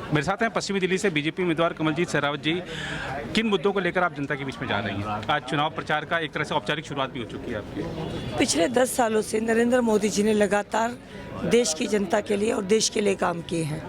मेरे साथ हैं पश्चिमी दिल्ली से बीजेपी उम्मीदवार कमलजीत शेरावत जी। किन मुद्दों को लेकर आप जनता के बीच में जा रही हैं? आज चुनाव प्रचार का एक तरह से औपचारिक शुरुआत भी हो चुकी है आपकी। पिछले 10 सालों से नरेंद्र मोदी जी ने लगातार देश की जनता के लिए और देश के लिए काम किए हैं।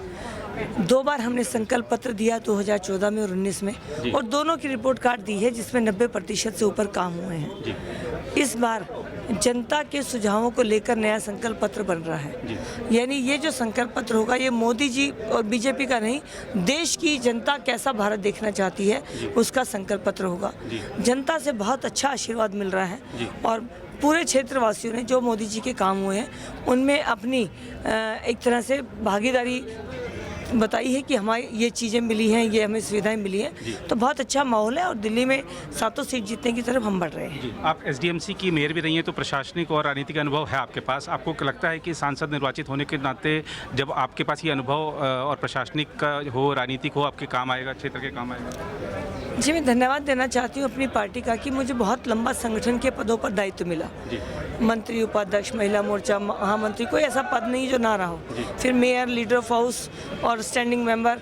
2 बार हमने संकल्प पत्र दिया, 2014 में और 19 में, और दोनों की रिपोर्ट कार्ड दी है जिसमें 90% से ऊपर काम हुए हैं। इस बार जनता के सुझावों को लेकर नया संकल्प पत्र बन रहा है। यानी ये जो संकल्प पत्र होगा ये मोदी जी और बीजेपी का नहीं, देश की जनता कैसा भारत देखना चाहती है उसका संकल्प पत्र होगा। जनता से बहुत अच्छा आशीर्वाद मिल रहा है और पूरे क्षेत्रवासियों ने जो मोदी जी के काम हुए हैं उनमें अपनी एक तरह से भागीदारी बताई है कि हमारी ये चीज़ें मिली हैं, ये हमें सुविधाएं मिली हैं, तो बहुत अच्छा माहौल है और दिल्ली में 7 सीट जीतने की तरफ हम बढ़ रहे हैं। आप एसडीएमसी की मेयर भी रही हैं, तो प्रशासनिक और राजनीतिक अनुभव है आपके पास। आपको क्या लगता है कि सांसद निर्वाचित होने के नाते जब आपके पास ये अनुभव और प्रशासनिक का हो, राजनीतिक हो, आपके काम आएगा, क्षेत्र के काम आएगा? जी, मैं धन्यवाद देना चाहती हूँ अपनी पार्टी का कि मुझे बहुत लंबा संगठन के पदों पर दायित्व मिला। मंत्री, उपाध्यक्ष, महिला मोर्चा, महामंत्री, कोई ऐसा पद नहीं जो ना रहा हो। फिर मेयर, लीडर ऑफ हाउस और स्टैंडिंग मेंबर,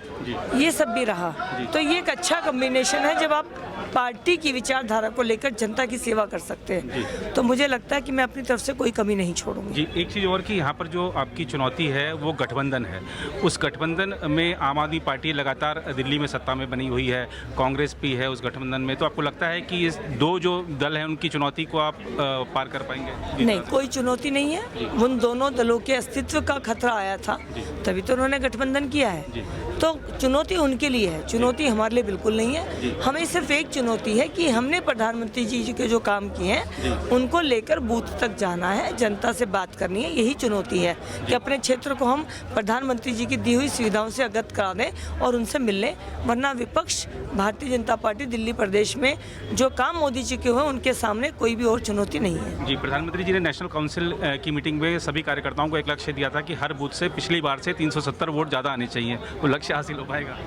ये सब भी रहा। तो ये एक अच्छा कॉम्बिनेशन है जब आप पार्टी की विचारधारा को लेकर जनता की सेवा कर सकते हैं। तो मुझे लगता है कि मैं अपनी तरफ से कोई कमी नहीं छोड़ूंगी। जी, एक चीज़ और कि यहाँ पर जो आपकी चुनौती है वो गठबंधन है। उस गठबंधन में आम आदमी पार्टी लगातार दिल्ली में सत्ता में बनी हुई है, कांग्रेस भी है उस गठबंधन में, तो आपको लगता है कि इस 2 जो दल हैं उनकी चुनौती को आप पार कर पाएंगे? नहीं, कोई चुनौती नहीं है। उन दोनों दलों के अस्तित्व का खतरा आया था तभी तो उन्होंने गठबंधन किया है। तो चुनौती उनके लिए है, चुनौती हमारे लिए बिल्कुल नहीं है। हमें सिर्फ एक चुनौती है कि हमने प्रधानमंत्री जी के जो काम किए हैं उनको लेकर बूथ तक जाना है, जनता से बात करनी है। यही चुनौती है कि अपने क्षेत्र को हम प्रधानमंत्री जी की दी हुई सुविधाओं से अवगत करा दें और उनसे मिल लें। वरना विपक्ष, भारतीय जनता पार्टी दिल्ली प्रदेश में जो काम मोदी जी के हुए उनके सामने कोई भी और चुनौती नहीं है। जी, प्रधानमंत्री जी ने नेशनल काउंसिल की मीटिंग में सभी कार्यकर्ताओं को एक लक्ष्य दिया था कि हर बूथ से पिछली बार से 370 वोट ज़्यादा आने चाहिए। वो लक्ष्य हासिल हो पाएगा?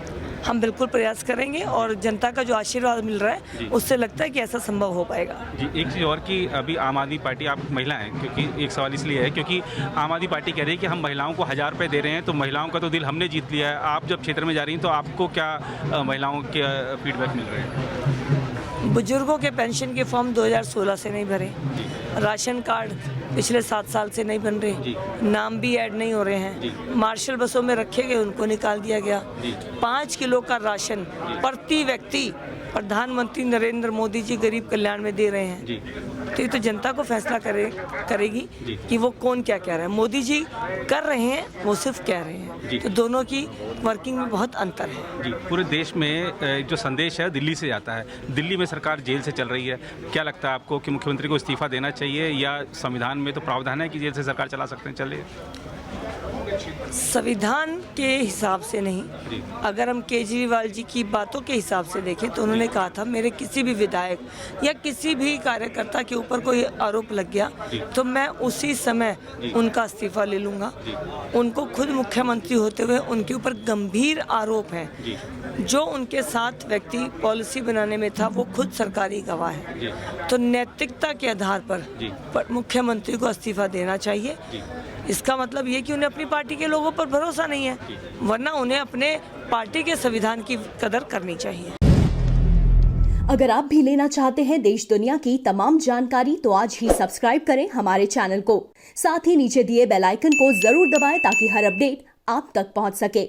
हम बिल्कुल प्रयास करेंगे और जनता का जो आशीर्वाद मिल रहा है उससे लगता है कि ऐसा संभव हो पाएगा। जी, एक चीज़ और कि अभी आम आदमी पार्टी, आप महिला हैं, क्योंकि एक सवाल इसलिए है क्योंकि आम आदमी पार्टी कह रही है कि हम महिलाओं को 1000 रुपये दे रहे हैं, तो महिलाओं का तो दिल हमने जीत लिया है। आप जब क्षेत्र में जा रही हैं तो आपको क्या महिलाओं के फीडबैक मिल रहे हैं? बुजुर्गों के पेंशन के फॉर्म 2016 से नहीं भरे, राशन कार्ड पिछले 7 साल से नहीं बन रहे, नाम भी ऐड नहीं हो रहे हैं, मार्शल बसों में रखे गए उनको निकाल दिया गया। 5 किलो का राशन प्रति व्यक्ति प्रधानमंत्री नरेंद्र मोदी जी गरीब कल्याण में दे रहे हैं। तो ये तो जनता को फैसला करेगी कि वो कौन क्या कह रहा है। मोदी जी कर रहे हैं, वो सिर्फ कह रहे हैं। तो दोनों की वर्किंग में बहुत अंतर है। जी, पूरे देश में जो संदेश है दिल्ली से जाता है। दिल्ली में सरकार जेल से चल रही है, क्या लगता है आपको कि मुख्यमंत्री को इस्तीफा देना चाहिए या संविधान में तो प्रावधान है कि जेल से सरकार चला सकते हैं? चलिए, संविधान के हिसाब से नहीं, अगर हम केजरीवाल जी की बातों के हिसाब से देखें तो उन्होंने कहा था मेरे किसी भी विधायक या किसी भी कार्यकर्ता के ऊपर कोई आरोप लग गया तो मैं उसी समय उनका इस्तीफा ले लूँगा। उनको खुद मुख्यमंत्री होते हुए उनके ऊपर गंभीर आरोप हैं। जो उनके साथ व्यक्ति पॉलिसी बनाने में था वो खुद सरकारी गवाह है। तो नैतिकता के आधार पर मुख्यमंत्री को इस्तीफा देना चाहिए। इसका मतलब ये कि उन्हें अपनी पार्टी के लोगों पर भरोसा नहीं है, वरना उन्हें अपने पार्टी के संविधान की कदर करनी चाहिए। अगर आप भी लेना चाहते हैं देश दुनिया की तमाम जानकारी तो आज ही सब्सक्राइब करें हमारे चैनल को। साथ ही नीचे दिए बेल आइकन को जरूर दबाएं ताकि हर अपडेट आप तक पहुंच सके।